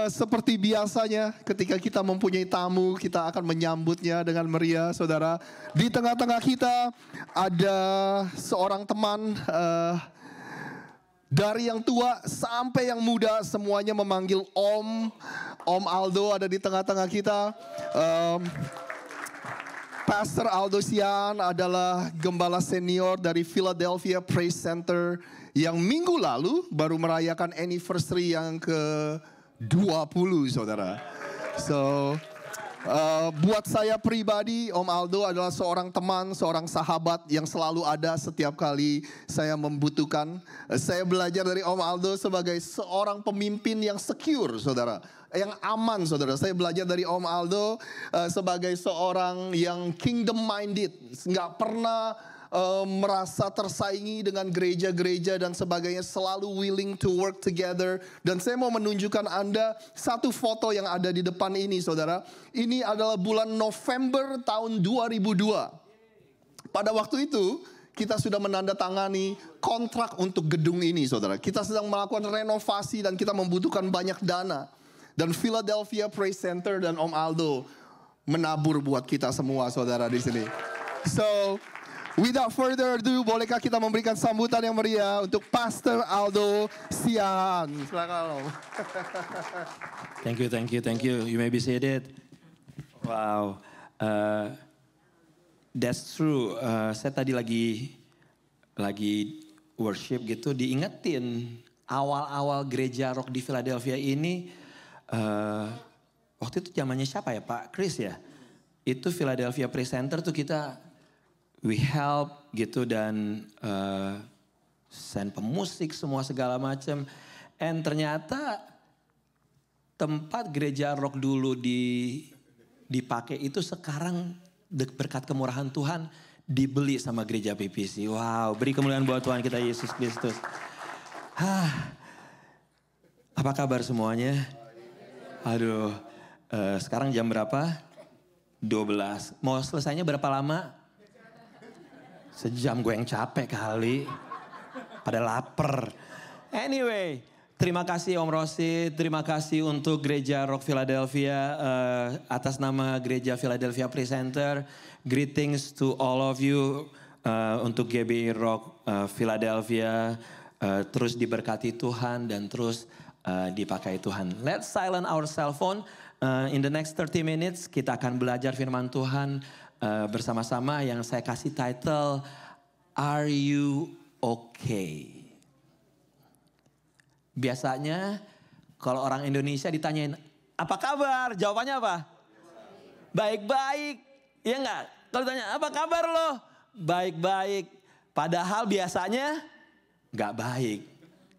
Seperti biasanya ketika kita mempunyai tamu, kita akan menyambutnya dengan meriah, saudara. Di tengah-tengah kita ada seorang teman, dari yang tua sampai yang muda, semuanya memanggil Om. Om Aldo ada di tengah-tengah kita. Pastor Aldo Sian adalah gembala senior dari Philadelphia Praise Center yang minggu lalu baru merayakan anniversary yang ke-20, saudara. So, buat saya pribadi, Om Aldo adalah seorang teman, seorang sahabat yang selalu ada setiap kali saya membutuhkan. Saya belajar dari Om Aldo sebagai seorang pemimpin yang secure, saudara. Yang aman, saudara. Saya belajar dari Om Aldo sebagai seorang yang kingdom minded. Nggak pernah merasa tersaingi dengan gereja-gereja dan sebagainya, selalu willing to work together. Dan saya mau menunjukkan Anda satu foto yang ada di depan ini, saudara. Ini adalah bulan November tahun 2002. Pada waktu itu kita sudah menandatangani kontrak untuk gedung ini, saudara. Kita sedang melakukan renovasi dan kita membutuhkan banyak dana. Dan Philadelphia Praise Center dan Om Aldo menabur buat kita semua, saudara, di sini. So, without further ado, bolehkah kita memberikan sambutan yang meriah untuk Pastor Aldo Sian. Silakan. Thank you. You may be seated. Wow, that's true. Saya tadi lagi worship gitu, diingetin awal-awal gereja rock di Philadelphia ini. Waktu itu zamannya siapa ya, Pak Chris ya? Itu Philadelphia Praise Center tuh kita we help gitu dan send pemusik semua segala macam. And ternyata tempat gereja rock dulu dipakai itu sekarang berkat kemurahan Tuhan dibeli sama gereja PPC. Wow, beri kemuliaan buat Tuhan kita Yesus Kristus. Apa kabar semuanya? Aduh, sekarang jam berapa? 12. Mau selesainya berapa lama? Sejam, gue yang capek kali. Pada lapar. Anyway, terima kasih Om Rosi. Terima kasih untuk Gereja Rock Philadelphia. Atas nama Gereja Philadelphia Praise Center. Greetings to all of you. Untuk GBI Rock Philadelphia. Terus diberkati Tuhan dan terus dipakai Tuhan. Let's silent our cell phone. In the next 30 minutes kita akan belajar firman Tuhan bersama-sama yang saya kasih title Are You Okay? Biasanya kalau orang Indonesia ditanyain apa kabar? Jawabannya apa? Baik-baik. Iya enggak? Kalau ditanya apa kabar lo? Baik-baik. Padahal biasanya enggak baik.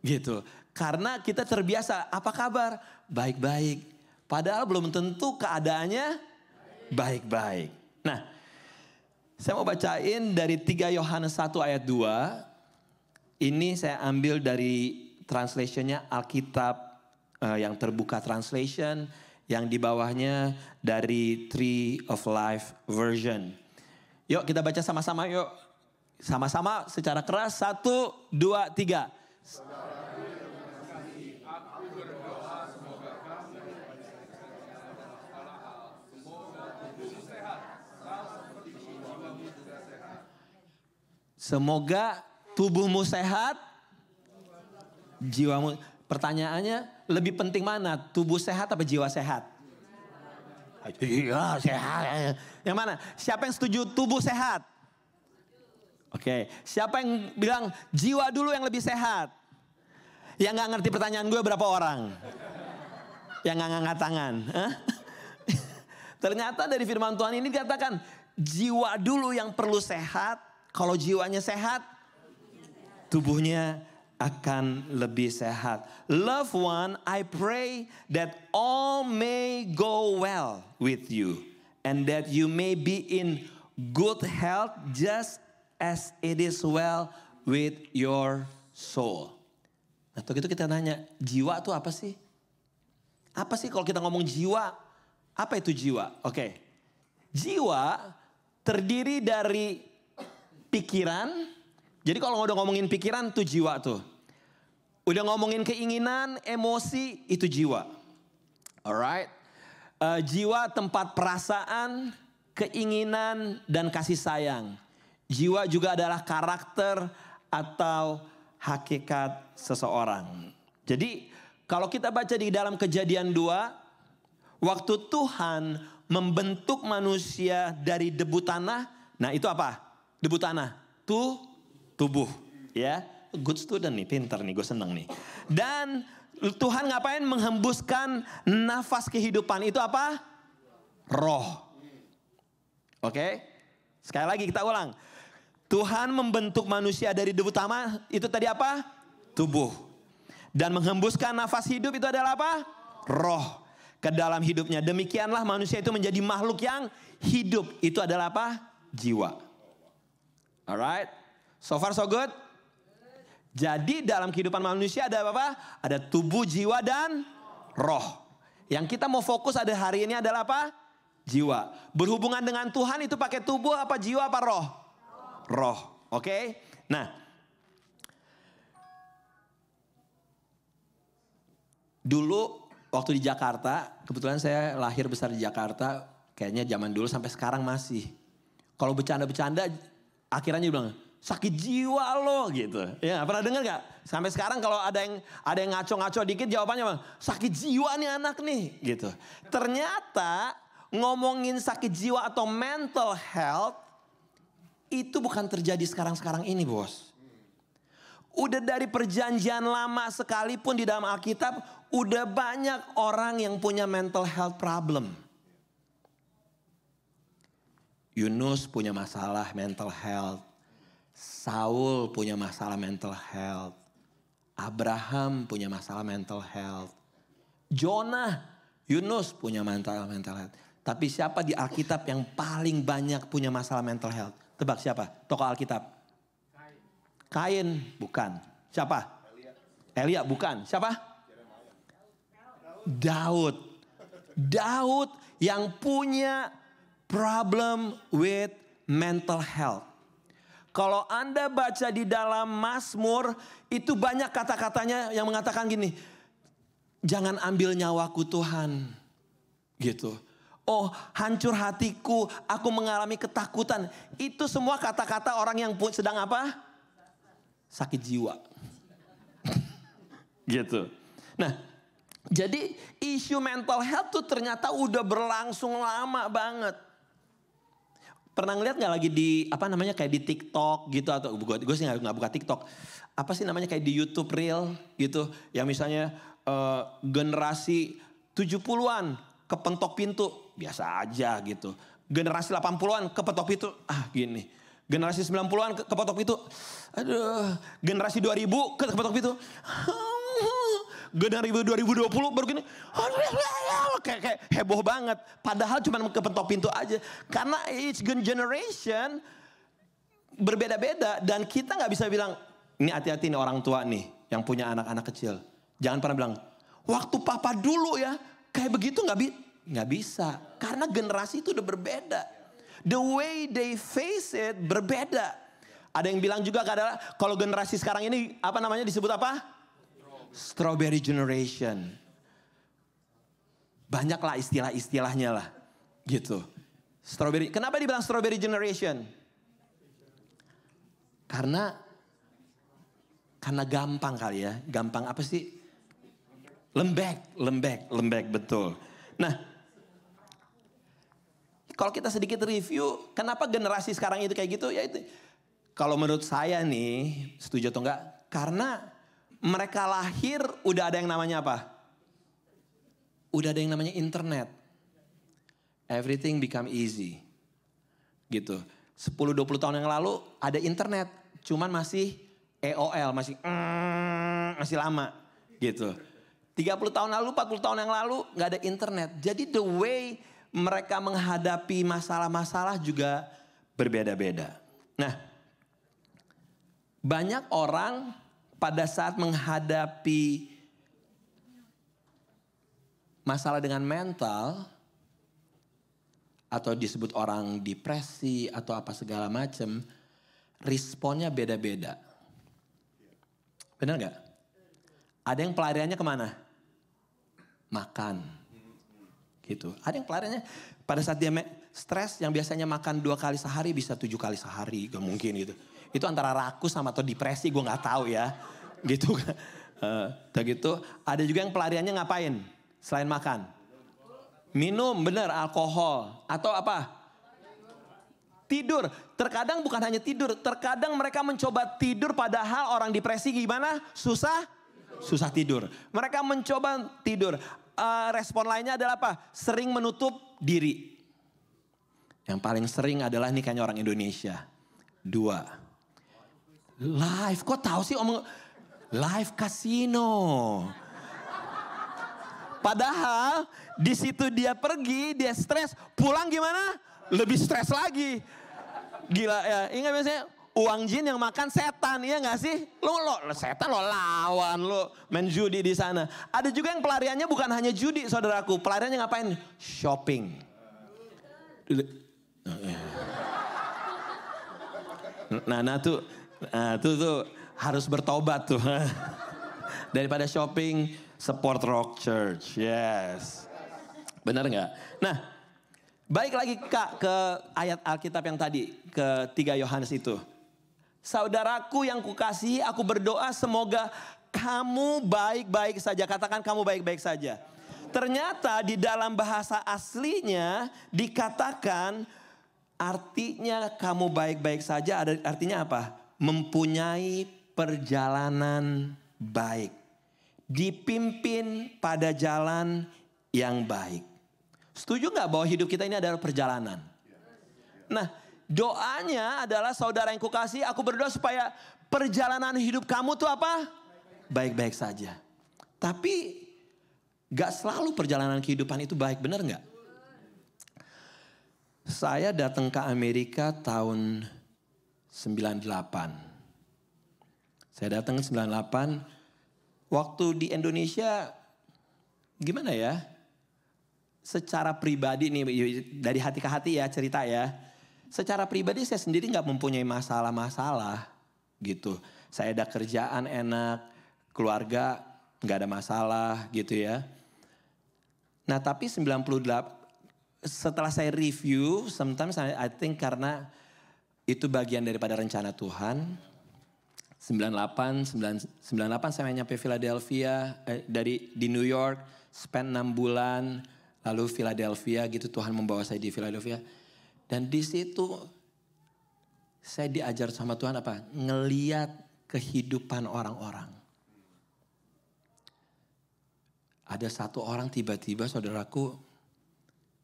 Gitu. Karena kita terbiasa, apa kabar? Baik-baik. Padahal belum tentu keadaannya baik-baik. Nah, saya mau bacain dari 3 Yohanes 1 ayat 2. Ini saya ambil dari translationnya Alkitab yang terbuka translation. Yang di bawahnya dari Tree of Life version. Yuk kita baca sama-sama yuk. Sama-sama secara keras. 1, 2, 3. Semoga tubuhmu sehat, jiwamu. Pertanyaannya lebih penting mana? Tubuh sehat apa jiwa sehat? Iya sehat. Yang mana? Siapa yang setuju tubuh sehat? Oke. Siapa yang bilang jiwa dulu yang lebih sehat? Yang gak ngerti pertanyaan gue berapa orang? Yang gak ngangkat tangan. Ternyata dari firman Tuhan ini dikatakan jiwa dulu yang perlu sehat. Kalau jiwanya sehat, tubuhnya akan lebih sehat. Loved one, I pray that all may go well with you. And that you may be in good health just as it is well with your soul. Nah, begitu kita nanya, jiwa itu apa sih? Apa sih kalau kita ngomong jiwa? Apa itu jiwa? Oke. Jiwa terdiri dari pikiran. Jadi kalau udah ngomongin pikiran tuh jiwa tuh. Udah ngomongin keinginan, emosi itu jiwa. Alright. Jiwa tempat perasaan, keinginan, dan kasih sayang. Jiwa juga adalah karakter atau hakikat seseorang. Jadi kalau kita baca di dalam Kejadian 2, waktu Tuhan membentuk manusia dari debu tanah, nah itu apa? Debu tanah, tubuh, ya. Good student nih, pinter nih, gue seneng nih. Dan Tuhan ngapain? Menghembuskan nafas kehidupan. Itu apa? Roh. Oke? Sekali lagi kita ulang. Tuhan membentuk manusia dari debu tanah. Itu tadi apa? Tubuh. Dan menghembuskan nafas hidup itu adalah apa? Roh. Ke dalam hidupnya. Demikianlah manusia itu menjadi makhluk yang hidup. Itu adalah apa? Jiwa. Alright? So far so good? Jadi dalam kehidupan manusia ada apa? Ada tubuh, jiwa, dan roh. Yang kita mau fokus ada hari ini adalah apa? Jiwa. Berhubungan dengan Tuhan itu pakai tubuh apa jiwa apa roh? Roh. Oke? Nah. Dulu waktu di Jakarta, kebetulan saya lahir besar di Jakarta. Kayaknya zaman dulu sampai sekarang masih. Kalau bercanda-bercanda akhirnya bilang, sakit jiwa lo gitu. Ya, pernah dengar gak? Sampai sekarang kalau ada yang ngaco-ngaco dikit jawabannya bang, sakit jiwa nih anak nih gitu. Ternyata ngomongin sakit jiwa atau mental health itu bukan terjadi sekarang-sekarang ini, bos. Udah dari perjanjian lama sekalipun di dalam Alkitab udah banyak orang yang punya mental health problem. Yunus punya masalah mental health. Saul punya masalah mental health. Abraham punya masalah mental health. Jonah, Yunus punya mental health. Tapi siapa di Alkitab yang paling banyak punya masalah mental health? Tebak siapa? Tokoh Alkitab. Kain, bukan. Siapa? Elia, bukan. Siapa? Daud. Daud yang punya problem with mental health. Kalau Anda baca di dalam Mazmur, itu banyak kata-katanya yang mengatakan gini, jangan ambil nyawaku Tuhan, gitu. Oh, hancur hatiku, aku mengalami ketakutan. Itu semua kata-kata orang yang sedang apa? Sakit jiwa. Gitu. Nah, jadi isu mental health tuh ternyata udah berlangsung lama banget. Pernah ngeliat gak lagi di apa namanya kayak di TikTok gitu atau gue sih gak buka TikTok. Apa sih namanya kayak di YouTube Reel gitu. Yang misalnya generasi 70-an kepentok pintu. Biasa aja gitu. Generasi 80-an kepentok pintu. Gini. Generasi 90-an kepentok pintu. Aduh. Generasi 2000 kepentok pintu. Generasi 2020 baru gini. Kayak heboh banget. Padahal cuma kepentok pintu aja. Karena each generation berbeda-beda. Dan kita gak bisa bilang, ini hati-hati nih orang tua nih yang punya anak-anak kecil. Jangan pernah bilang, waktu papa dulu ya kayak begitu gak bisa. Karena generasi itu udah berbeda. The way they face it berbeda. Ada yang bilang juga adalah kalau generasi sekarang ini apa namanya disebut apa? Strawberry generation. Banyaklah istilah-istilahnya lah. Gitu. Strawberry. Kenapa dibilang strawberry generation? Karena gampang kali ya. Gampang apa sih? Lembek betul. Nah, kalau kita sedikit review, kenapa generasi sekarang itu kayak gitu? Ya itu. Kalau menurut saya nih, setuju atau enggak? Karena mereka lahir udah ada yang namanya apa? Udah ada yang namanya internet. Everything become easy. Gitu. 10-20 tahun yang lalu ada internet. Cuman masih EOL, masih lama. Gitu. 30 tahun lalu, 40 tahun yang lalu gak ada internet. Jadi the way mereka menghadapi masalah-masalah juga berbeda-beda. Nah, banyak orang pada saat menghadapi masalah dengan mental atau disebut orang depresi atau apa segala macam, responnya beda-beda. Benar gak? Ada yang pelariannya kemana? Makan. Gitu. Ada yang pelariannya pada saat dia stres yang biasanya makan 2 kali sehari bisa 7 kali sehari. Gak mungkin gitu. Itu antara rakus sama atau depresi gue gak tahu ya. Gitu kan. Gitu. Ada juga yang pelariannya ngapain selain makan? Minum, bener, alkohol. Atau apa? Tidur. Terkadang bukan hanya tidur. Terkadang mereka mencoba tidur padahal orang depresi gimana? Susah tidur. Mereka mencoba tidur. Respon lainnya adalah apa? Sering menutup diri. Yang paling sering adalah ini kayaknya orang Indonesia. 2. Live, kok tahu sih omong live kasino. Padahal di situ dia pergi, dia stres, pulang gimana? Lebih stres lagi. Gila ya, ingat biasanya uang jin yang makan setan, iya gak sih? Lo setan lo lawan, lo main judi di sana. Ada juga yang pelariannya bukan hanya judi saudaraku, pelariannya ngapain? Shopping. Nah tuh harus bertobat tuh. Daripada shopping, support Rock Church, yes. Benar gak? Nah, balik lagi Kak ke ayat Alkitab yang tadi, ke 3 Yohanes itu. Saudaraku yang kukasihi, aku berdoa semoga kamu baik-baik saja. Katakan kamu baik-baik saja. Ternyata di dalam bahasa aslinya dikatakan artinya kamu baik-baik saja. Artinya apa? Mempunyai perjalanan baik. Dipimpin pada jalan yang baik. Setuju gak bahwa hidup kita ini adalah perjalanan? Nah, doanya adalah saudara yang kukasihi, aku berdoa supaya perjalanan hidup kamu tuh apa? Baik-baik saja. Tapi gak selalu perjalanan kehidupan itu baik, benar gak? Saya datang ke Amerika tahun 98. Saya datang ke 98. Waktu di Indonesia gimana ya? Secara pribadi nih, dari hati ke hati ya cerita ya. Secara pribadi saya sendiri gak mempunyai masalah-masalah gitu. Saya ada kerjaan enak, keluarga gak ada masalah gitu ya. Nah tapi 98, setelah saya review, sometimes I think karena itu bagian daripada rencana Tuhan. 98 saya nyampe Philadelphia, di New York, spend 6 bulan. Lalu Philadelphia gitu, Tuhan membawa saya di Philadelphia. Dan di situ saya diajar sama Tuhan apa? Ngeliat kehidupan orang-orang. Ada satu orang tiba-tiba saudaraku,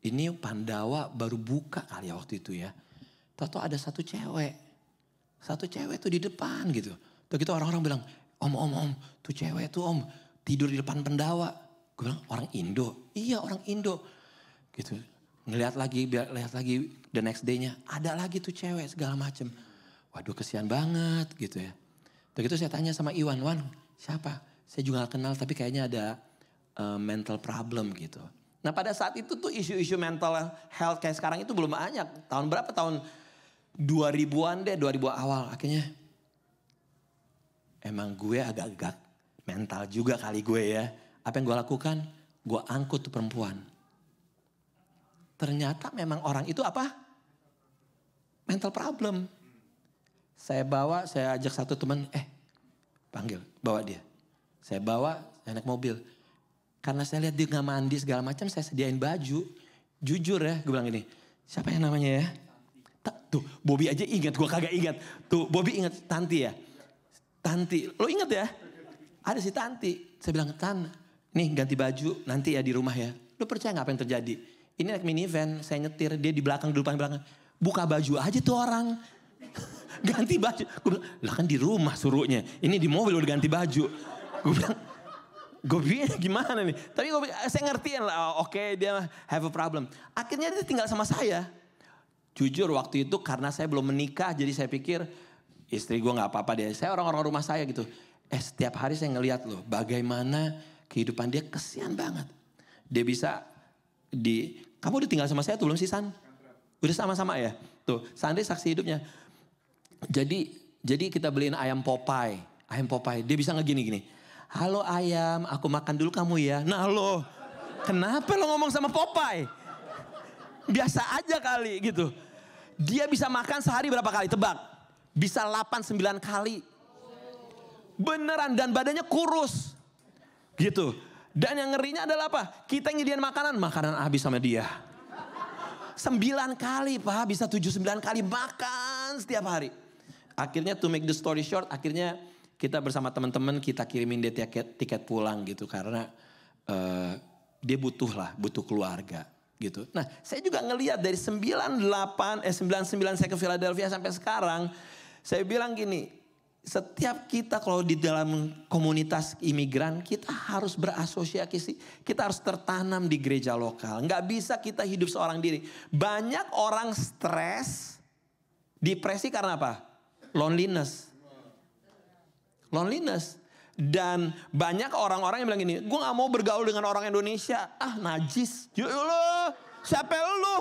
ini Pandawa baru buka kali ya waktu itu ya. Tahu ada satu cewek. Satu cewek tuh di depan gitu. Tuh gitu orang-orang bilang, om, tuh cewek tuh om tidur di depan Pandawa. Gue bilang orang Indo, iya orang Indo. Gitu, lihat lagi the next day-nya. Ada lagi tuh cewek segala macem. Waduh kesian banget gitu ya. Begitu saya tanya sama Iwan, Wan siapa? Saya juga gak kenal tapi kayaknya ada mental problem gitu. Nah pada saat itu tuh isu-isu mental health kayak sekarang itu belum banyak. Tahun berapa? Tahun 2000-an deh, 2000 awal. Akhirnya emang gue agak-agak mental juga kali gue ya. Apa yang gue lakukan? Gue angkut tuh perempuan. Ternyata memang orang itu apa? Mental problem. Saya ajak satu teman, panggil, bawa dia. Saya bawa, saya naik mobil. Karena saya lihat dia gak mandi segala macam, saya sediain baju. Jujur ya, gue bilang gini, siapa yang namanya ya? Tuh, Bobby aja ingat, gue kagak ingat. Tuh, Bobby ingat, Tanti ya? Tanti, lo ingat ya? Ada si Tanti. Saya bilang, Tan, nih ganti baju nanti ya di rumah ya. Lo percaya gak apa yang terjadi? Ini naik minivan, saya nyetir, dia di belakang, di belakang. Buka baju aja tuh orang. Ganti baju. Gue bilang, lah kan di rumah suruhnya. Ini di mobil udah ganti baju. Gue bilang, gimana nih? Tapi saya ngertiin lah, oke, dia have a problem. Akhirnya dia tinggal sama saya. Jujur waktu itu karena saya belum menikah, jadi saya pikir istri gue gak apa-apa deh. Saya orang-orang rumah saya gitu. Setiap hari saya ngeliat loh, bagaimana kehidupan dia kesian banget. Dia bisa kamu udah tinggal sama saya tuh belum sih San? Udah sama-sama ya? Tuh, Sandri saksi hidupnya. Jadi kita beliin ayam Popeye. Dia bisa gini. Halo ayam, aku makan dulu kamu ya. Nah lo, Kenapa lo ngomong sama Popeye? Biasa aja kali gitu. Dia bisa makan sehari berapa kali? Tebak. Bisa 8-9 kali. Beneran, dan badannya kurus. Gitu. Dan yang ngerinya adalah apa? Kita yang nyediain makanan habis sama dia. 9 kali Pak, bisa 7-9 kali makan setiap hari. Akhirnya to make the story short, akhirnya kita bersama teman-teman kita kirimin dia tiket pulang gitu. Karena dia butuh keluarga gitu. Nah saya juga ngelihat dari 99 saya ke Philadelphia sampai sekarang. Saya bilang gini, setiap kita kalau di dalam komunitas imigran, kita harus berasosiasi, kita harus tertanam di gereja lokal. Nggak bisa kita hidup seorang diri. Banyak orang stres, depresi karena apa? Loneliness. Dan banyak orang-orang yang bilang gini, gue gak mau bergaul dengan orang Indonesia. Ah najis, ya Allah, siapa lu?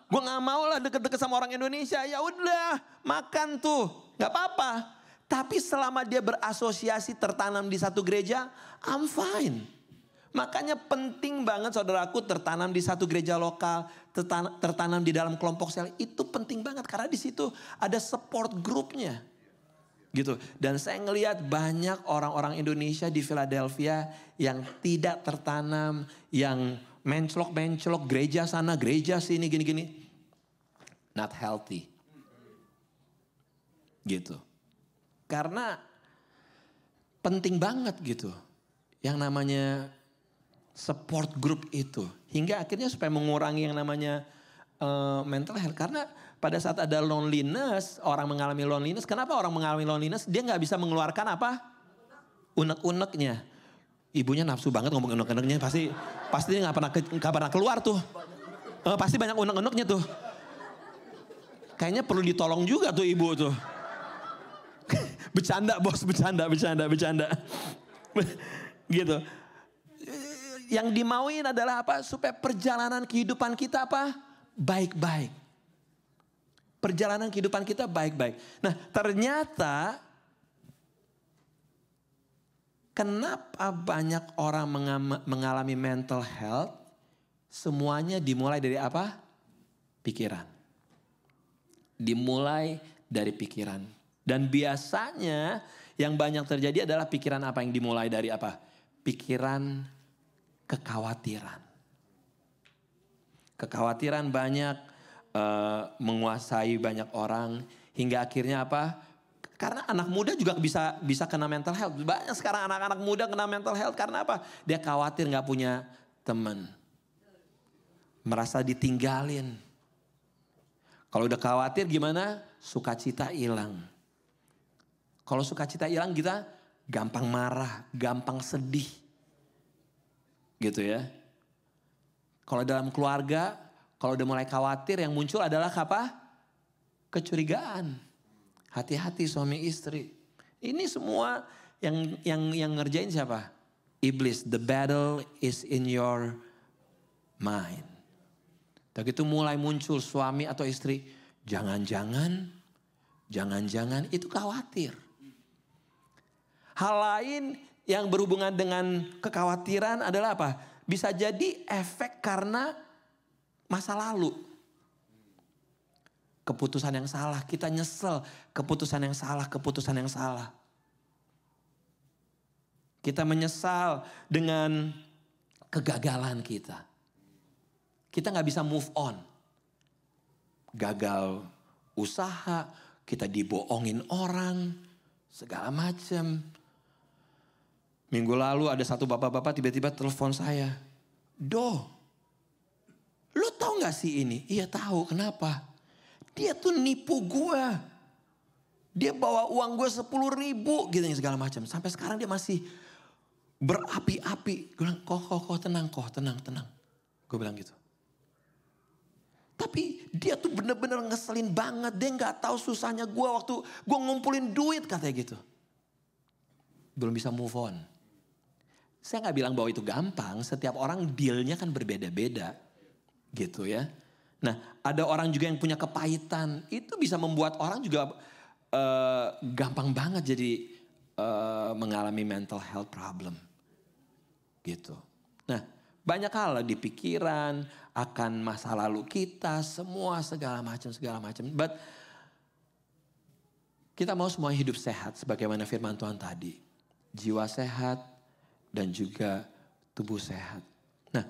Gue gak mau lah deket-deket sama orang Indonesia. Ya udah, makan tuh, gak apa-apa. Tapi selama dia berasosiasi tertanam di satu gereja, I'm fine. Makanya penting banget saudaraku tertanam di satu gereja lokal, tertanam di dalam kelompok sel. Itu penting banget karena di situ ada support grupnya. Gitu. Dan saya ngelihat banyak orang-orang Indonesia di Philadelphia yang tidak tertanam, yang menclok-menclok gereja sana, gereja sini, gini-gini. Not healthy. Gitu. Karena penting banget gitu. Yang namanya support group itu. Hingga akhirnya supaya mengurangi yang namanya mental health. Karena pada saat ada loneliness, orang mengalami loneliness. Kenapa orang mengalami loneliness? Dia gak bisa mengeluarkan apa? Unek-uneknya. Ibunya nafsu banget ngomong unek-uneknya. Pasti dia gak pernah keluar tuh. Pasti banyak unek-uneknya tuh. Kayaknya perlu ditolong juga tuh ibu tuh. Bercanda bos, bercanda. Gitu. Yang dimauin adalah apa? Supaya perjalanan kehidupan kita apa? Baik-baik. Perjalanan kehidupan kita baik-baik. Nah ternyata kenapa banyak orang mengalami mental health? Semuanya dimulai dari apa? Pikiran. Dimulai dari pikiran. Dan biasanya yang banyak terjadi adalah pikiran apa yang dimulai dari apa? Pikiran kekhawatiran. Kekhawatiran banyak menguasai banyak orang hingga akhirnya apa? Karena anak muda juga bisa kena mental health. Banyak sekarang anak-anak muda kena mental health karena apa? Dia khawatir nggak punya teman, merasa ditinggalin. Kalau udah khawatir gimana? Sukacita hilang. Kalau sukacita hilang kita gampang marah, gampang sedih. Gitu ya. Kalau dalam keluarga, kalau udah mulai khawatir yang muncul adalah apa? Kecurigaan. Hati-hati suami istri. Ini semua yang ngerjain siapa? Iblis. The battle is in your mind. Begitu mulai muncul suami atau istri. Jangan-jangan itu khawatir. Hal lain yang berhubungan dengan kekhawatiran adalah apa? Bisa jadi efek karena masa lalu. Keputusan yang salah, kita nyesel. Keputusan yang salah. Kita menyesal dengan kegagalan kita. Kita gak bisa move on. Gagal usaha, kita dibohongin orang, segala macam. Minggu lalu ada satu bapak-bapak tiba-tiba telepon saya. Lu tahu gak sih ini? Iya tahu, kenapa? Dia tuh nipu gue. Dia bawa uang gue 10.000 gitu segala macam. Sampai sekarang dia masih berapi-api. Gue bilang, kok tenang. Gue bilang gitu. Tapi dia tuh bener-bener ngeselin banget. Dia gak tahu susahnya gue waktu gue ngumpulin duit katanya gitu. Belum bisa move on. Saya gak bilang bahwa itu gampang. Setiap orang dealnya kan berbeda-beda. Gitu ya. Nah ada orang juga yang punya kepahitan. Itu bisa membuat orang juga gampang banget jadi mengalami mental health problem. Gitu. Nah, banyak hal di pikiran, akan masa lalu kita, semua segala macam. But kita mau semua hidup sehat sebagaimana firman Tuhan tadi. Jiwa sehat dan juga tubuh sehat. Nah,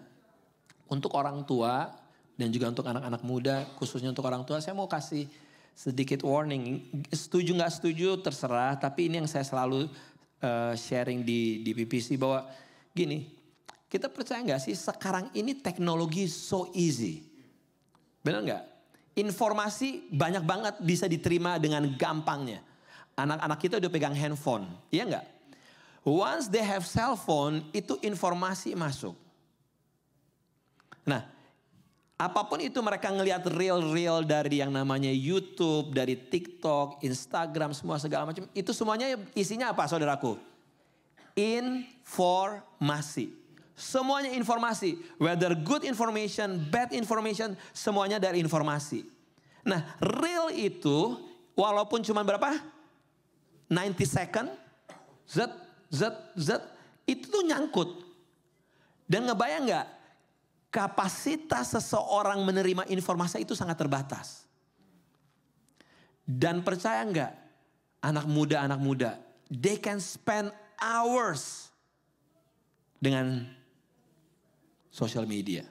untuk orang tua dan juga untuk anak-anak muda, khususnya untuk orang tua, saya mau kasih sedikit warning. Setuju gak setuju terserah, tapi ini yang saya selalu sharing di PPC bahwa gini, kita percaya gak sih sekarang ini teknologi so easy. Benar gak? Informasi banyak banget bisa diterima dengan gampangnya. Anak-anak kita udah pegang handphone, iya gak? Once they have cell phone, itu informasi masuk. Nah, apapun itu mereka ngelihat real dari yang namanya YouTube, dari TikTok, Instagram, semua segala macam. Itu semuanya isinya apa saudaraku? Informasi. Semuanya informasi. Whether good information, bad information, semuanya dari informasi. Nah, real itu walaupun cuma berapa? 90 second. Itu tuh nyangkut. Dan ngebayang gak? Kapasitas seseorang menerima informasi itu sangat terbatas. Dan percaya gak? Anak muda, they can spend hours dengan social media.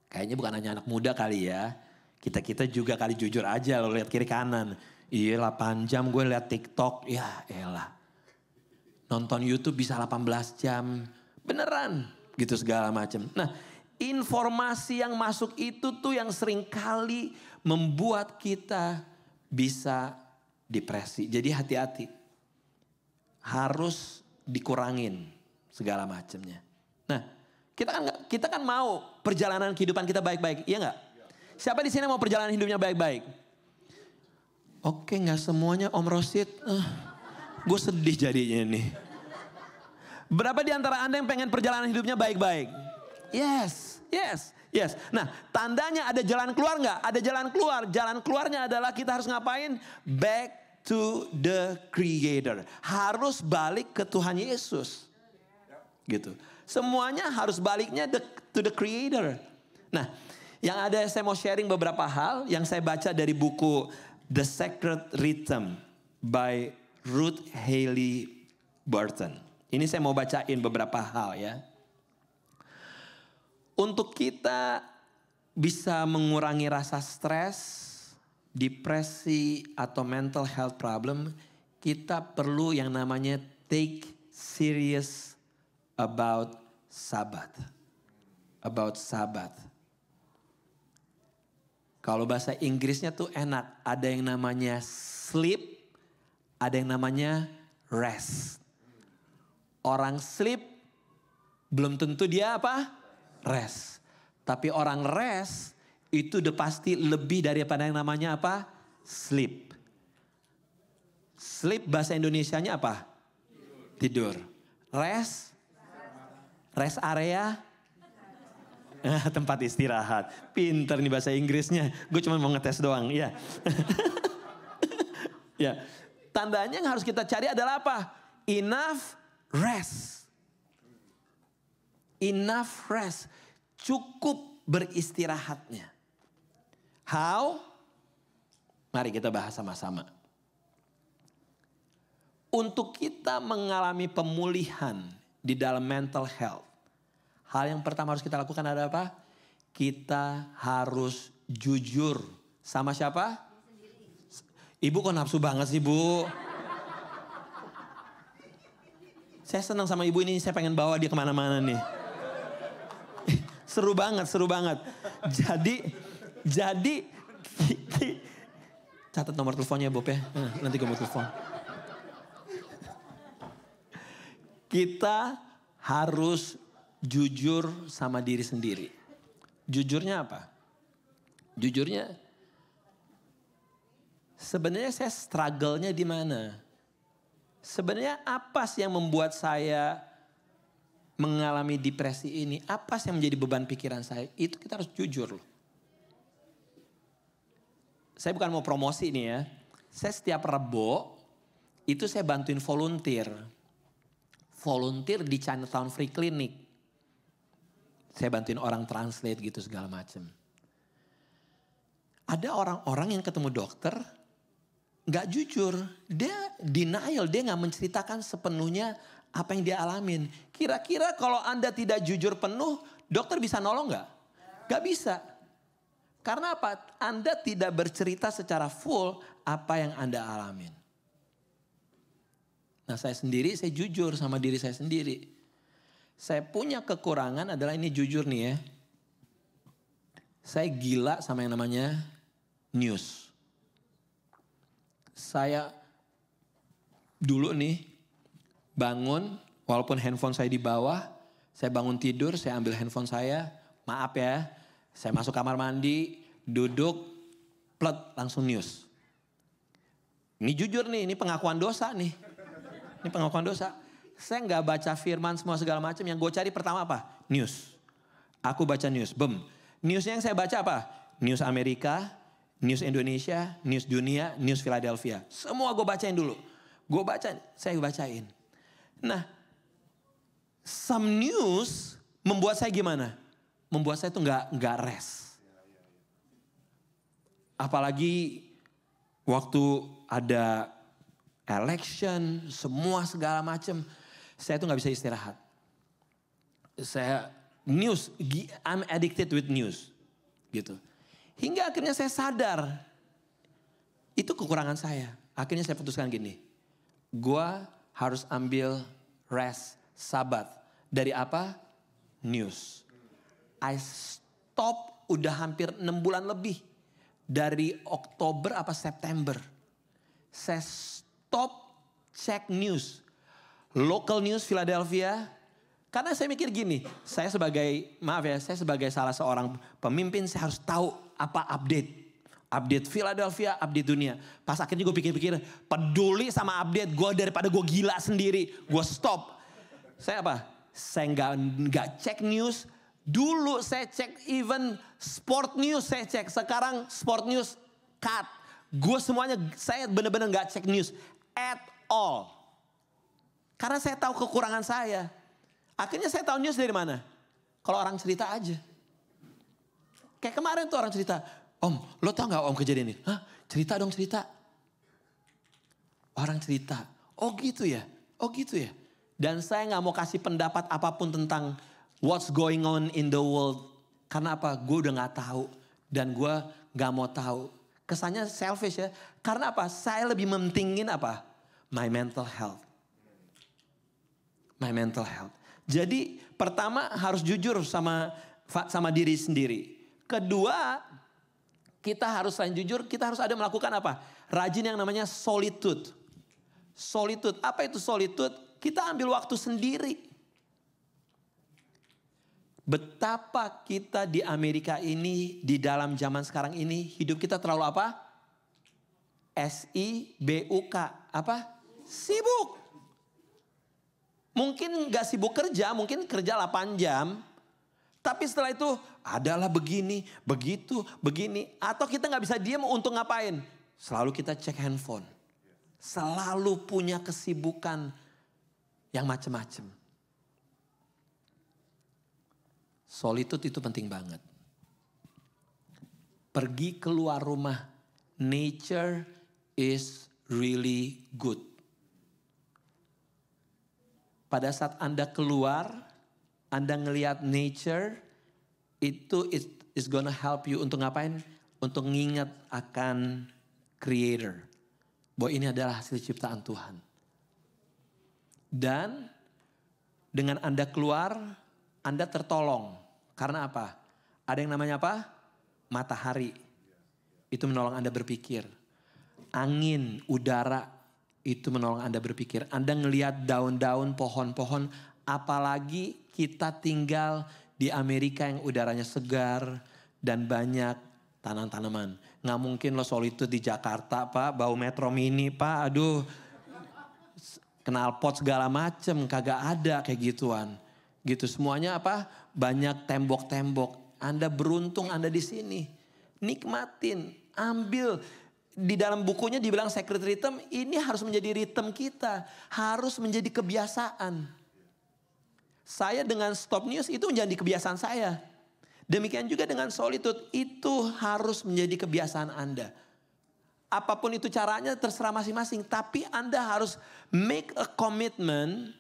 Kayaknya bukan hanya anak muda kali ya. Kita juga kali jujur aja lo lihat kiri kanan. Iya 8 jam gue lihat TikTok. Ya elah. Nonton YouTube bisa 18 jam. Beneran. Gitu segala macam. Nah, informasi yang masuk itu tuh yang sering kali membuat kita bisa depresi. Jadi hati-hati. Harus dikurangin segala macamnya. Nah, kita kan mau perjalanan kehidupan kita baik-baik, iya nggak? Siapa di sini mau perjalanan hidupnya baik-baik? Oke, nggak semuanya Om Rosid. Gue sedih jadinya nih. Berapa di antara Anda yang pengen perjalanan hidupnya baik-baik? Yes. Nah, tandanya ada jalan keluar nggak? Ada jalan keluar. Jalan keluarnya adalah kita harus ngapain? Back to the Creator. Harus balik ke Tuhan Yesus. Gitu. Semuanya harus baliknya to the Creator. Nah, yang ada saya mau sharing beberapa hal yang saya baca dari buku The Sacred Rhythm by Ruth Haley Burton. Ini saya mau bacain beberapa hal ya. Untuk kita bisa mengurangi rasa stres, depresi atau mental health problem, kita perlu yang namanya take serious about Sabat. About Sabat. Kalau bahasa Inggrisnya tuh enak. Ada yang namanya sleep, ada yang namanya rest. Orang sleep belum tentu dia apa? Rest. Tapi orang rest itu udah pasti lebih daripada yang namanya apa? Sleep. Sleep bahasa Indonesianya apa? Tidur. Rest area tempat istirahat. Pinter nih bahasa Inggrisnya. Gue cuma mau ngetes doang. Ya. Ya. Tandanya yang harus kita cari adalah apa? Enough rest. Enough rest. Cukup beristirahatnya. How? Mari kita bahas sama-sama. Untuk kita mengalami pemulihan di dalam mental health, hal yang pertama harus kita lakukan adalah apa? Kita harus jujur sama siapa? Ibu kok nafsu banget sih Bu? Saya senang sama ibu ini, saya pengen bawa dia kemana-mana nih. Seru banget. Jadi catat nomor teleponnya Bob ya, nanti gue mau telepon. Kita harus jujur sama diri sendiri. Jujurnya apa? Jujurnya sebenarnya saya struggle-nya di mana? Sebenarnya apa sih yang membuat saya mengalami depresi ini? Apa sih yang menjadi beban pikiran saya? Itu kita harus jujur loh. Saya bukan mau promosi nih ya. Saya setiap Rebo itu saya bantuin volunteer. volunteer di Chinatown Free Clinic. Saya bantuin orang translate gitu segala macam. Ada orang-orang yang ketemu dokter gak jujur. Dia denial, dia gak menceritakan sepenuhnya apa yang dia alamin. Kira-kira kalau Anda tidak jujur penuh, dokter bisa nolong gak? Gak bisa. Karena apa? Anda tidak bercerita secara full apa yang Anda alamin. Nah saya sendiri, saya jujur sama diri saya sendiri. Saya punya kekurangan adalah ini jujur nih ya. Saya gila sama yang namanya news. Saya dulu nih bangun, walaupun handphone saya di bawah, saya bangun tidur, saya ambil handphone saya, maaf ya, saya masuk kamar mandi, duduk, plet, langsung news. Ini jujur nih, ini pengakuan dosa nih. Ini pengakuan dosa. Saya nggak baca firman semua segala macam, yang gue cari pertama apa? News. Aku baca news, Newsnya yang saya baca apa? News Amerika, news Indonesia, news dunia, news Philadelphia. Semua gue bacain dulu. Gue baca, saya bacain. Nah, some news membuat saya gimana? Membuat saya tuh nggak rest. Apalagi waktu ada election, semua segala macam, saya tuh nggak bisa istirahat. News, I'm addicted with news, gitu. Hingga akhirnya saya sadar, itu kekurangan saya. Akhirnya saya putuskan gini, gue harus ambil rest, sabat. Dari apa? News. I stop udah hampir 6 bulan lebih. Dari Oktober apa September. Saya stop cek news. Local news Philadelphia. Karena saya mikir gini, saya sebagai salah seorang pemimpin, saya harus tahu apa update. Update Philadelphia, update dunia. Pas akhirnya gue pikir-pikir, peduli sama update gue daripada gue gila sendiri. Gue stop. Saya apa? Saya nggak cek news. Dulu saya cek even sport news saya cek. Sekarang sport news cut. Gue semuanya, saya benar-benar nggak cek news at all. Karena saya tahu kekurangan saya. Akhirnya saya tahu news dari mana? Kalau orang cerita aja. Kayak kemarin tuh orang cerita. Om, lo tau gak om kejadian ini? Hah? Cerita dong cerita. Orang cerita. Oh gitu ya? Oh gitu ya? Dan saya gak mau kasih pendapat apapun tentang what's going on in the world. Karena apa? Gue udah gak tahu. Dan gue gak mau tahu. Kesannya selfish ya. Karena apa? Saya lebih mementingin apa? My mental health. My mental health. Jadi pertama harus jujur sama diri sendiri. Kedua, kita harus selain jujur, kita harus ada melakukan apa? Rajin yang namanya solitude. Solitude, apa itu solitude? Kita ambil waktu sendiri. Betapa kita di Amerika ini, di dalam zaman sekarang ini, hidup kita terlalu apa? SIBUK, apa? Sibuk. Mungkin gak sibuk kerja, mungkin kerja 8 jam. Tapi setelah itu adalah begini, begitu, begini. Atau kita gak bisa diam untuk ngapain? Selalu kita cek handphone. Selalu punya kesibukan yang macam-macam. Solitude itu penting banget. Pergi keluar rumah. Nature is really good. Pada saat Anda keluar, Anda ngelihat nature, itu is gonna help you untuk ngapain? Untuk ngingat akan Creator. Bahwa ini adalah hasil ciptaan Tuhan. Dan dengan Anda keluar, Anda tertolong. Karena apa? Ada yang namanya apa? Matahari. Itu menolong Anda berpikir. Angin, udara, itu menolong Anda berpikir. Anda ngelihat daun-daun, pohon-pohon. Apalagi kita tinggal di Amerika yang udaranya segar dan banyak tanam-tanaman. Nggak mungkin lo solitude di Jakarta pak, bau metro mini pak, aduh. Knalpot segala macem, kagak ada kayak gituan. Gitu semuanya apa? Banyak tembok-tembok. Anda beruntung Anda di sini. Nikmatin, ambil. Di dalam bukunya dibilang sacred rhythm, ini harus menjadi ritme kita. Harus menjadi kebiasaan. Saya dengan stop news itu menjadi kebiasaan saya. Demikian juga dengan solitude, itu harus menjadi kebiasaan Anda. Apapun itu caranya terserah masing-masing. Tapi Anda harus make a commitment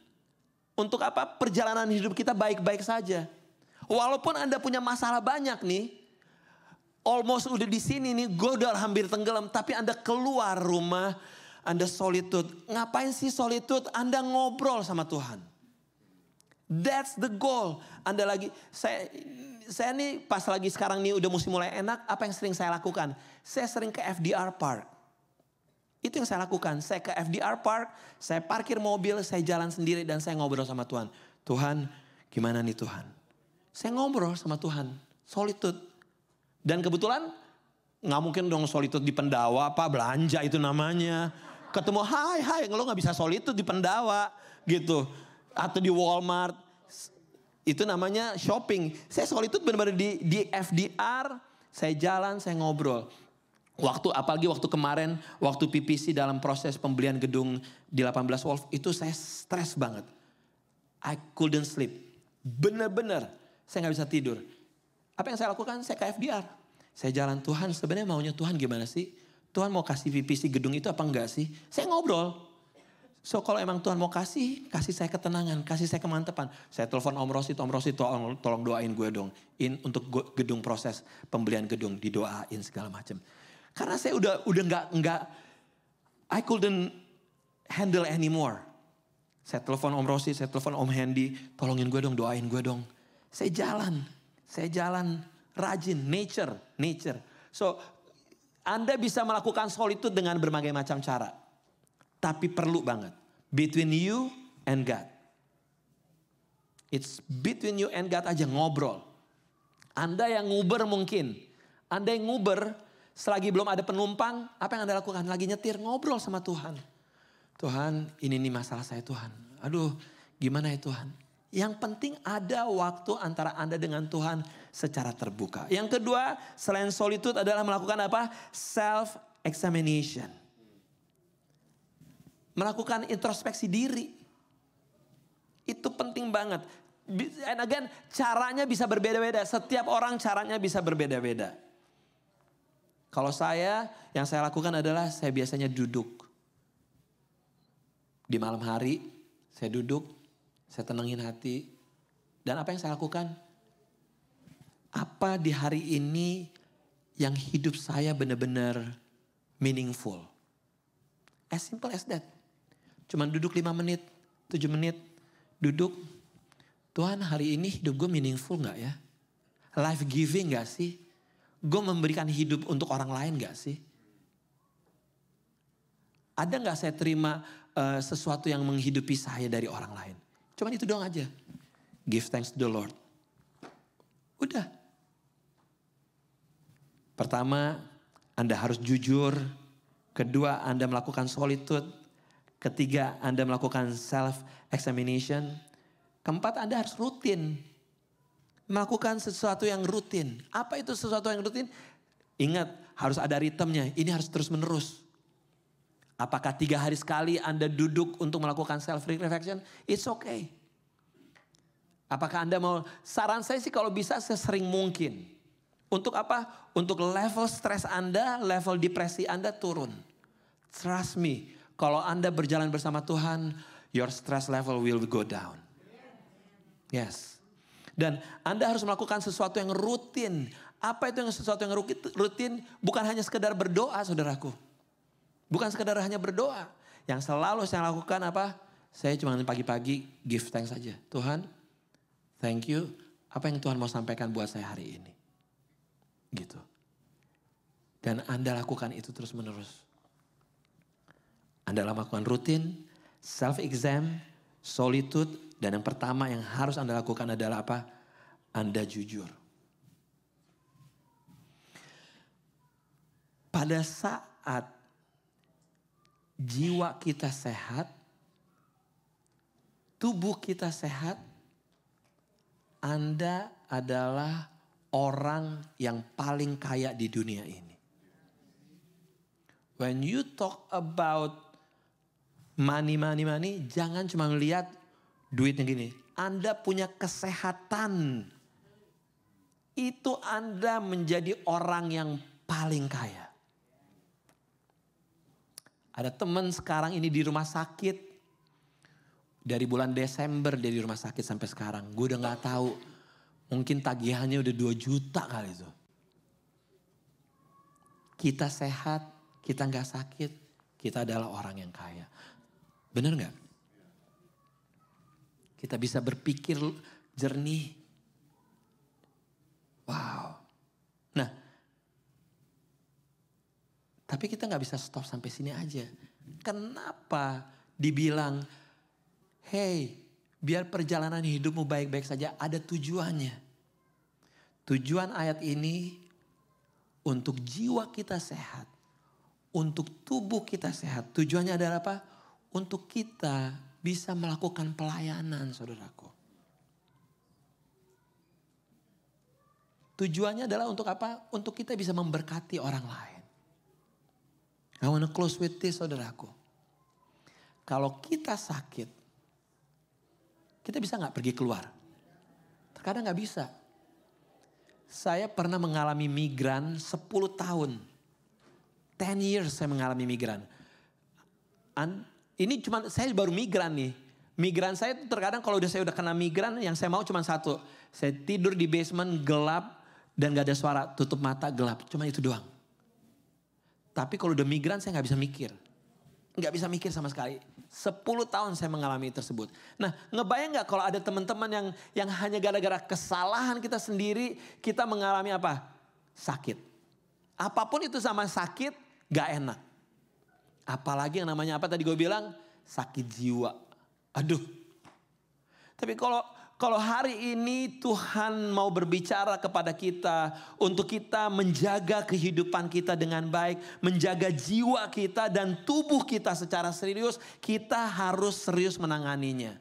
untuk apa? Perjalanan hidup kita baik-baik saja. Walaupun Anda punya masalah banyak nih. Almost udah di sini nih, gue udah hampir tenggelam. Tapi Anda keluar rumah, Anda solitude. Ngapain sih solitude? Anda ngobrol sama Tuhan. That's the goal. Anda lagi, saya nih pas lagi sekarang nih udah musim mulai enak, apa yang sering saya lakukan? Saya sering ke FDR Park. Itu yang saya lakukan. Saya ke FDR Park, saya parkir mobil, saya jalan sendiri dan saya ngobrol sama Tuhan. Tuhan, gimana nih Tuhan? Saya ngobrol sama Tuhan, solitude. Dan kebetulan nggak mungkin dong solitude di Pendawa, apa belanja itu namanya. Ketemu, hai, lo nggak bisa solitude di Pendawa gitu. Atau di Walmart. Itu namanya shopping. Saya solitude benar-benar di FDR. Saya jalan, saya ngobrol. Apalagi waktu kemarin, waktu PPC dalam proses pembelian gedung di 18 Wolf. Itu saya stres banget. I couldn't sleep. Benar-benar saya gak bisa tidur. Apa yang saya lakukan? Saya ke FDR. Saya jalan, Tuhan sebenarnya maunya Tuhan gimana sih? Tuhan mau kasih PPC gedung itu apa enggak sih? Saya ngobrol. So kalau emang Tuhan mau kasih saya ketenangan, kasih saya kemantapan. Saya telepon Om Rosi tolong doain gue dong. Untuk gedung proses pembelian gedung, didoain segala macam. Karena saya udah enggak, I couldn't handle anymore. Saya telepon Om Rosi, saya telepon Om Hendy, tolongin gue dong, doain gue dong. Saya jalan rajin, nature. So Anda bisa melakukan solitude dengan berbagai macam cara. Tapi perlu banget. Between you and God. It's between you and God aja ngobrol. Anda yang nguber mungkin. Anda yang nguber selagi belum ada penumpang. Apa yang Anda lakukan? Lagi nyetir ngobrol sama Tuhan. Tuhan ini nih masalah saya Tuhan. Aduh gimana ya Tuhan. Yang penting ada waktu antara Anda dengan Tuhan secara terbuka. Yang kedua selain solitude adalah melakukan apa? Self-examination. Melakukan introspeksi diri. Itu penting banget. And again, caranya bisa berbeda-beda. Setiap orang caranya bisa berbeda-beda. Kalau yang saya lakukan adalah saya biasanya duduk. Di malam hari, saya duduk, saya tenangin hati. Dan apa yang saya lakukan? Apa di hari ini yang hidup saya benar-benar meaningful? As simple as that. Cuman duduk 5 menit, 7 menit, duduk. Tuhan hari ini hidup gue meaningful gak ya? Life giving gak sih? Gue memberikan hidup untuk orang lain gak sih? Ada gak saya terima sesuatu yang menghidupi saya dari orang lain? Cuman itu doang aja. Give thanks to the Lord. Udah. Pertama, Anda harus jujur. Kedua, Anda melakukan solitude. Ketiga, Anda melakukan self-examination. Keempat, Anda harus rutin. Melakukan sesuatu yang rutin. Apa itu sesuatu yang rutin? Ingat, harus ada ritmenya. Ini harus terus menerus. Apakah 3 hari sekali Anda duduk untuk melakukan self-reflection? It's okay. Apakah Anda mau, saran saya sih kalau bisa sesering mungkin. Untuk apa? Untuk level stres Anda, level depresi Anda turun. Trust me. Kalau Anda berjalan bersama Tuhan, your stress level will go down. Yes. Dan Anda harus melakukan sesuatu yang rutin. Apa itu yang sesuatu yang rutin? Bukan hanya sekedar berdoa, saudaraku. Bukan sekedar hanya berdoa. Yang selalu saya lakukan apa? Saya cuma pagi-pagi give thanks saja. Tuhan, thank you. Apa yang Tuhan mau sampaikan buat saya hari ini? Gitu. Dan Anda lakukan itu terus menerus. Anda lakukan rutin, self-exam, solitude. Dan yang pertama yang harus Anda lakukan adalah apa? Anda jujur. Pada saat jiwa kita sehat, tubuh kita sehat, Anda adalah orang yang paling kaya di dunia ini. When you talk about money, jangan cuma lihat duitnya gini. Anda punya kesehatan, itu Anda menjadi orang yang paling kaya. Ada teman sekarang ini di rumah sakit. Dari bulan Desember dia di rumah sakit sampai sekarang. Gue udah gak tahu. Mungkin tagihannya udah 2 juta kali itu. Kita sehat, kita gak sakit. Kita adalah orang yang kaya. Bener gak? Kita bisa berpikir jernih. Wow. Nah. Tapi kita gak bisa stop sampai sini aja. Kenapa dibilang, hey, biar perjalanan hidupmu baik-baik saja, ada tujuannya. Tujuan ayat ini untuk jiwa kita sehat, untuk tubuh kita sehat. Tujuannya adalah apa? Untuk kita bisa melakukan pelayanan, saudaraku. Tujuannya adalah untuk apa? Untuk kita bisa memberkati orang lain. I want to close with this, saudaraku. Kalau kita sakit, kita bisa gak pergi keluar? Terkadang gak bisa. Saya pernah mengalami migran 10 tahun. 10 years saya mengalami migran. Ini cuma saya baru migran nih. Migran saya tuh terkadang kalau saya udah kena migran, yang saya mau cuma satu. Saya tidur di basement gelap dan gak ada suara. Tutup mata gelap, cuma itu doang. Tapi kalau udah migran saya gak bisa mikir. Gak bisa mikir sama sekali. 10 tahun saya mengalami tersebut. Nah, ngebayang gak kalau ada teman-teman yang hanya gara-gara kesalahan kita sendiri, kita mengalami apa? Sakit. Apapun itu sama sakit, gak enak. Apalagi yang namanya apa tadi gue bilang? Sakit jiwa. Aduh. Tapi kalau hari ini Tuhan mau berbicara kepada kita untuk kita menjaga kehidupan kita dengan baik, menjaga jiwa kita dan tubuh kita secara serius, kita harus serius menanganinya.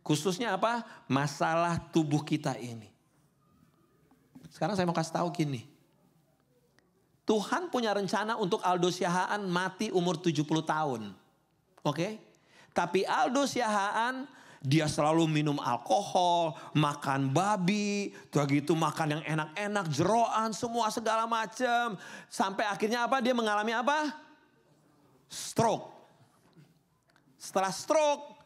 Khususnya apa? Masalah tubuh kita ini. Sekarang saya mau kasih tahu gini. Tuhan punya rencana untuk Aldo Siahaan mati umur 70 tahun. Oke? Tapi Aldo Siahaan dia selalu minum alkohol, makan babi, tuh gitu makan yang enak-enak, jeroan, semua segala macam. Sampai akhirnya apa? Dia mengalami apa? Stroke. Setelah stroke,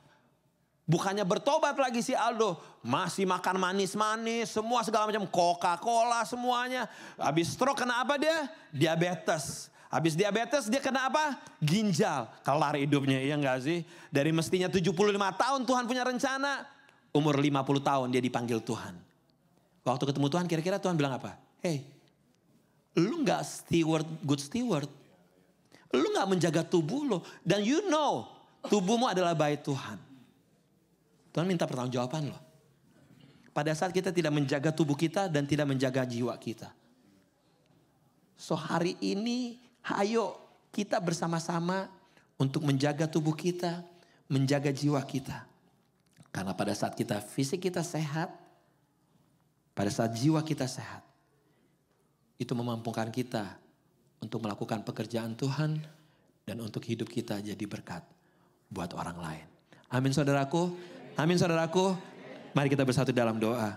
bukannya bertobat lagi si Aldo, masih makan manis-manis, semua segala macam, Coca-Cola semuanya. Habis stroke kena apa dia? Diabetes. Habis diabetes dia kena apa? Ginjal. Kelar hidupnya, iya gak sih? Dari mestinya 75 tahun Tuhan punya rencana. Umur 50 tahun dia dipanggil Tuhan. Waktu ketemu Tuhan kira-kira Tuhan bilang apa? Hey, lu gak good steward. Lu gak menjaga tubuh lo. Dan you know, tubuhmu adalah bait Tuhan. Tuhan minta pertanggungjawaban lo. Pada saat kita tidak menjaga tubuh kita dan tidak menjaga jiwa kita. So hari ini, ayo kita bersama-sama untuk menjaga tubuh kita, menjaga jiwa kita. Karena pada saat kita fisik kita sehat, pada saat jiwa kita sehat, itu memampukan kita untuk melakukan pekerjaan Tuhan dan untuk hidup kita jadi berkat buat orang lain. Amin saudaraku, amin saudaraku. Mari kita bersatu dalam doa.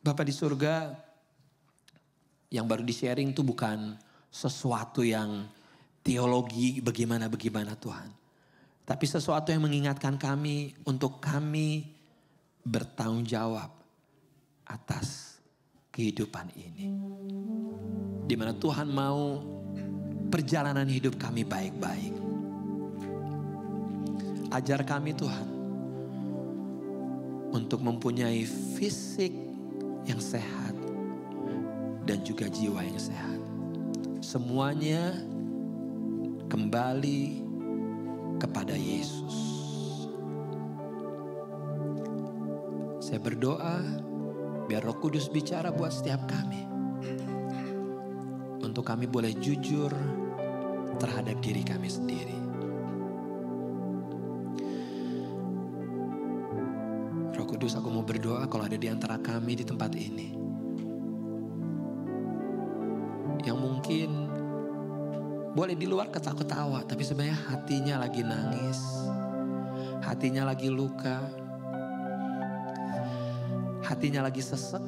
Bapa di surga, yang baru di-sharing itu bukan sesuatu yang teologi bagaimana Tuhan. Tapi sesuatu yang mengingatkan kami untuk kami bertanggung jawab atas kehidupan ini. Di mana Tuhan mau perjalanan hidup kami baik-baik. Ajar kami Tuhan untuk mempunyai fisik yang sehat dan juga jiwa yang sehat. Semuanya kembali kepada Yesus. Saya berdoa biar Roh Kudus bicara buat setiap kami. Untuk kami boleh jujur terhadap diri kami sendiri. Roh Kudus, aku mau berdoa kalau ada di antara kami di tempat ini yang mungkin boleh di luar ketawa-ketawa, tapi sebenarnya hatinya lagi nangis. hatinya lagi luka, hatinya lagi sesek.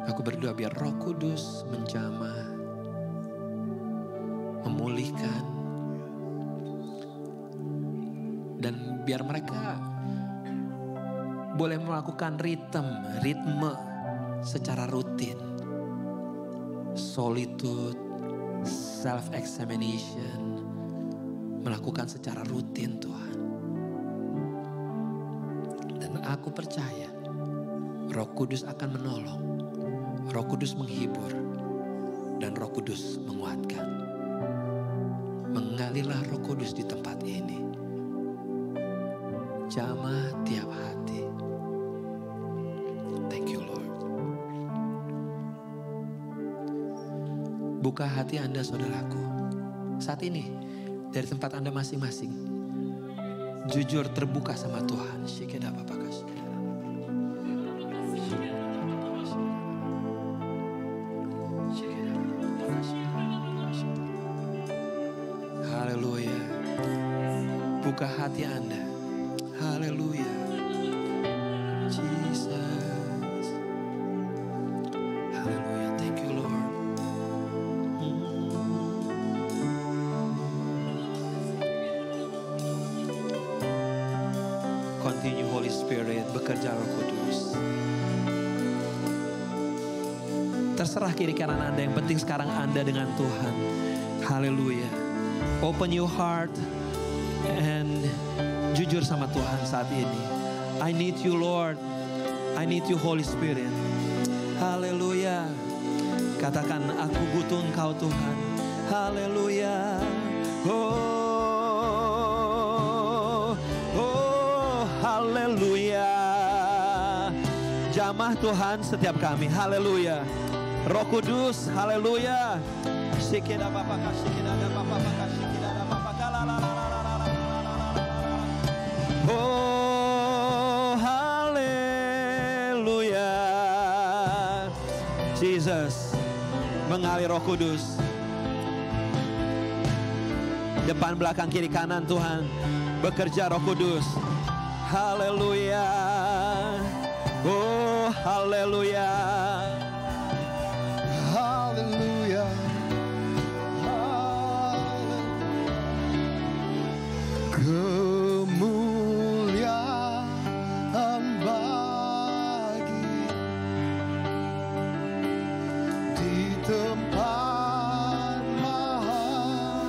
Aku berdoa biar Roh Kudus menjamah, memulihkan, dan biar mereka boleh melakukan ritme secara rutin. Solitude, self-examination, melakukan secara rutin Tuhan. Dan aku percaya Roh Kudus akan menolong, Roh Kudus menghibur, dan Roh Kudus menguatkan. Mengalilah Roh Kudus di tempat ini. Jamah tiap hati. Thank you Lord. Buka hati Anda saudaraku. Saat ini dari tempat Anda masing-masing. Jujur terbuka sama Tuhan. Haleluya. Buka hati Anda. Haleluya. Jesus. Haleluya. Thank you Lord. Continue Holy Spirit, bekerja Roh Kudus. Terserah kiri kanan Anda, yang penting sekarang Anda dengan Tuhan. Haleluya. Open your heart and jujur sama Tuhan saat ini. I need you Lord. I need you Holy Spirit. Haleluya. Katakan, aku butuh Engkau Tuhan. Haleluya. Haleluya. Jamah Tuhan setiap kami. Haleluya. Roh Kudus. Haleluya. Oh, haleluya. Jesus. Mengalir Roh Kudus. Depan, belakang, kiri, kanan Tuhan. Bekerja Roh Kudus. Haleluya. Oh, haleluya. Haleluya. Kemuliaan bagi di tempat maha.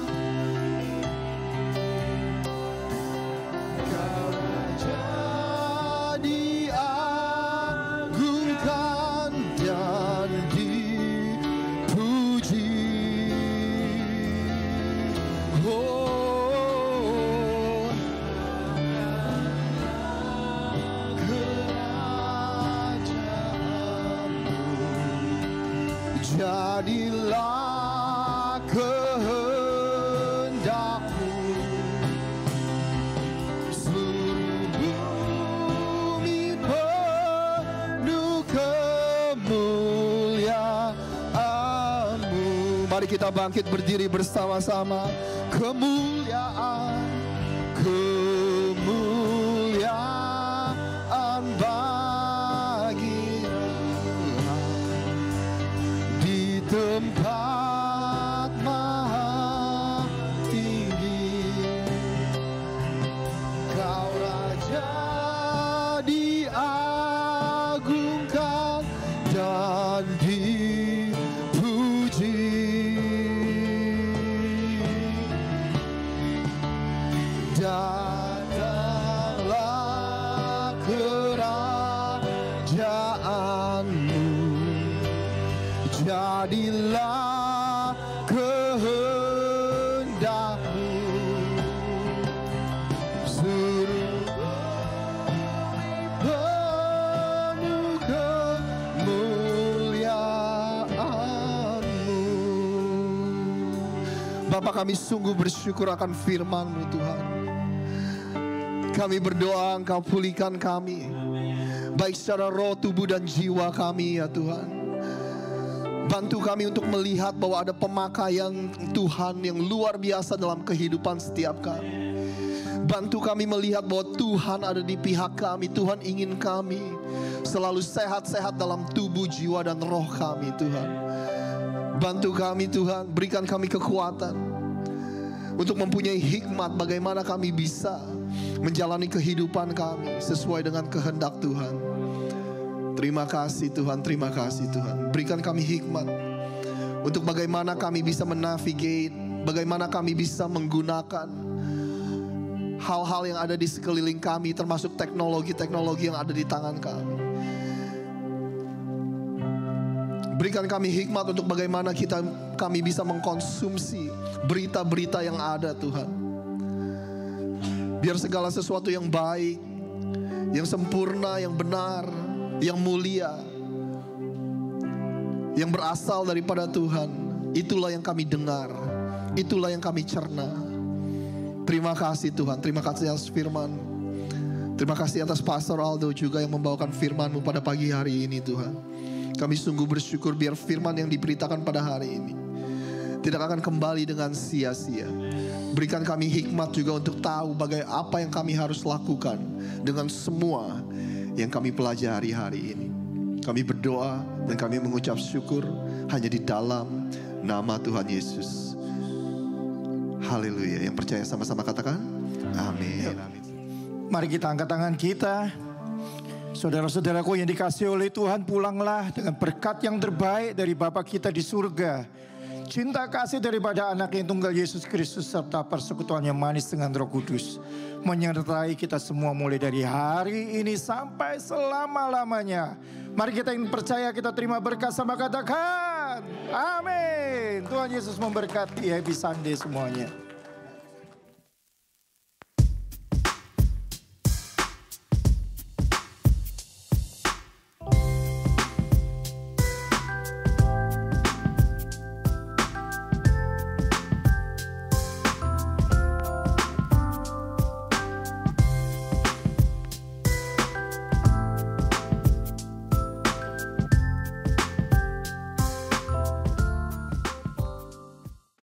Kau Raja diagungkan dan dipuji. Jadilah kehendak-Mu, seluruh bumi penuh kemuliaan-Mu. Mari kita bangkit berdiri bersama-sama. Kemuliaan, kemuliaan bagi di tempat maha tinggi. Kau Raja diagungkan dan dipuji. Datanglah kerajaan-Mu, jadilah kehendak-Mu, seluruh penuh kemuliaan-Mu. Bapa, kami sungguh bersyukur akan firman-Mu Tuhan. Kami berdoa Engkau pulihkan kami, baik secara roh, tubuh, dan jiwa kami ya Tuhan. Bantu kami untuk melihat bahwa ada pemakaian Tuhan yang luar biasa dalam kehidupan setiap kami. Bantu kami melihat bahwa Tuhan ada di pihak kami. Tuhan ingin kami selalu sehat-sehat dalam tubuh, jiwa, dan roh kami, Tuhan. Bantu kami, Tuhan. Berikan kami kekuatan untuk mempunyai hikmat bagaimana kami bisa menjalani kehidupan kami sesuai dengan kehendak Tuhan. Terima kasih Tuhan, terima kasih Tuhan. Berikan kami hikmat untuk bagaimana kami bisa menavigate, bagaimana kami bisa menggunakan hal-hal yang ada di sekeliling kami, termasuk teknologi-teknologi yang ada di tangan kami. Berikan kami hikmat untuk bagaimana kami bisa mengkonsumsi berita-berita yang ada, Tuhan. Biar segala sesuatu yang baik, yang sempurna, yang benar, yang mulia, yang berasal daripada Tuhan, itulah yang kami dengar, itulah yang kami cerna. Terima kasih Tuhan, terima kasih atas firman. Terima kasih atas Pastor Aldo juga yang membawakan firman-Mu pada pagi hari ini, Tuhan. Kami sungguh bersyukur biar firman yang diberitakan pada hari ini tidak akan kembali dengan sia-sia. Berikan kami hikmat juga untuk tahu apa yang kami harus lakukan dengan semua yang kami pelajari hari ini. Kami berdoa dan kami mengucap syukur hanya di dalam nama Tuhan Yesus. Haleluya. Yang percaya sama-sama katakan amin. Mari kita angkat tangan kita. Saudara-saudaraku yang dikasihi oleh Tuhan, pulanglah dengan berkat yang terbaik dari Bapa kita di surga. Cinta kasih daripada anak yang tunggal Yesus Kristus serta persekutuan yang manis dengan Roh Kudus menyertai kita semua mulai dari hari ini sampai selama-lamanya. Mari kita yang percaya, kita terima berkat sama katakan amin. Tuhan Yesus memberkati. Happy Sunday semuanya.